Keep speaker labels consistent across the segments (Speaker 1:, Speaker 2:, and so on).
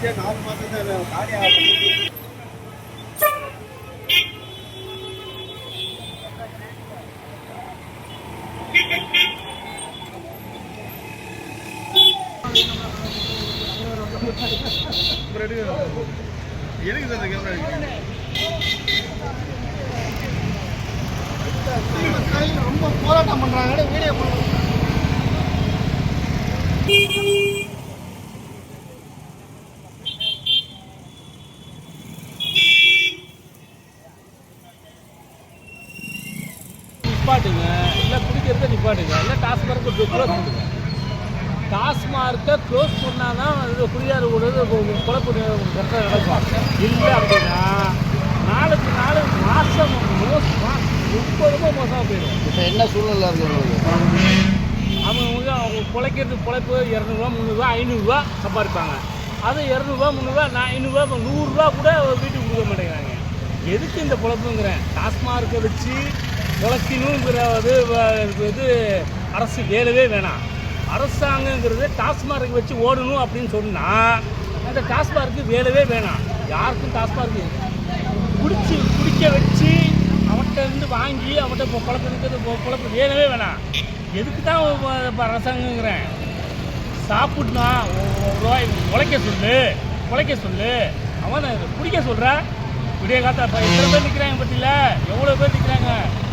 Speaker 1: கடைசியாக 4 மாதம் தான் காலி ஆகும். எதுக்கு சார் இந்த கேமரா ரொம்ப போராட்டம் பண்றாங்க. வீடியோ நிப்பாட்டுங்க, இல்லை குடிக்கிறத நிப்பாட்டுங்க, இல்லை டாஸ்மார்க்கை க்ளோஸ் பண்ணுங்க. டாஸ்மார்க்கை க்ளோஸ் பண்ணால் தான் அது குடியார விடுறது குழப்பம் கரெக்டாக நடக்கும். இல்லை அப்படின்னா நாளுக்கு நாள் மாதம் 30 ரூபா மோசமாக போயிடும்.
Speaker 2: இப்போ என்ன சூழ்நிலை இருக்குது?
Speaker 1: அவங்க பிழைக்கிறது பிழைப்பு 200ரூவா 300ரூவா 500ரூவா சம்பாதிப்பாங்க. அது 200ரூவா 300ரூவா 500ரூவா 100ரூவா கூட வீட்டுக்கு கொடுக்க மாட்டேங்கிறாங்க. எதுக்கு இந்த பிழைப்புங்கிறேன்? டாஸ்மார்க்கை வச்சு பிழைக்கணுங்கிற இது அரசு வேலவே வேணாம். அரசாங்கங்கிறது டாஸ்மார்க்கை வச்சு ஓடணும் அப்படின்னு சொன்னால் அந்த டாஸ்மார்க்கு வேலவே வேணாம். யாருக்கும் டாஸ்மார்க்கு குடிக்க வச்சு அவன்கிட்ட இருந்து வாங்கி அவன்கிட்ட குழப்பம் வேணவே வேணாம். எதுக்கு தான் அரசாங்கங்கிறேன்? சாப்பிட்னா உழைக்க சொல்லு அவன் குடிக்க சொல்கிற. விடிய காத்தா இப்போ எத்தனை பேர் நிற்கிறாங்க பற்றியில், எவ்வளோ பேர் நிற்கிறாங்க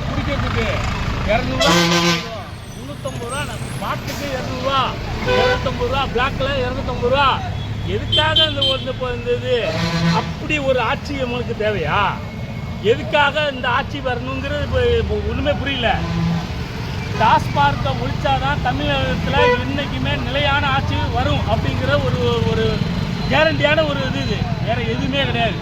Speaker 1: குடிக்கிறதுக்கு. 200ரூவா 350 ரூபா பாட்டுக்கு 200ரூவா 250 ரூபா பிளாக்கில் 250 ரூபா. எதுக்காக இந்த இது அப்படி ஒரு ஆட்சி நம்மளுக்கு தேவையா? எதுக்காக இந்த ஆட்சி வரணுங்கிறது இப்போ ஒன்றுமே புரியல. டாஸ்மார்க்கை ஒழிச்சாதான் தமிழகத்தில் என்றைக்குமே நிலையான ஆட்சி வரும் அப்படிங்கிற ஒரு கேரண்டியான ஒரு இது வேறு எதுவுமே கிடையாது.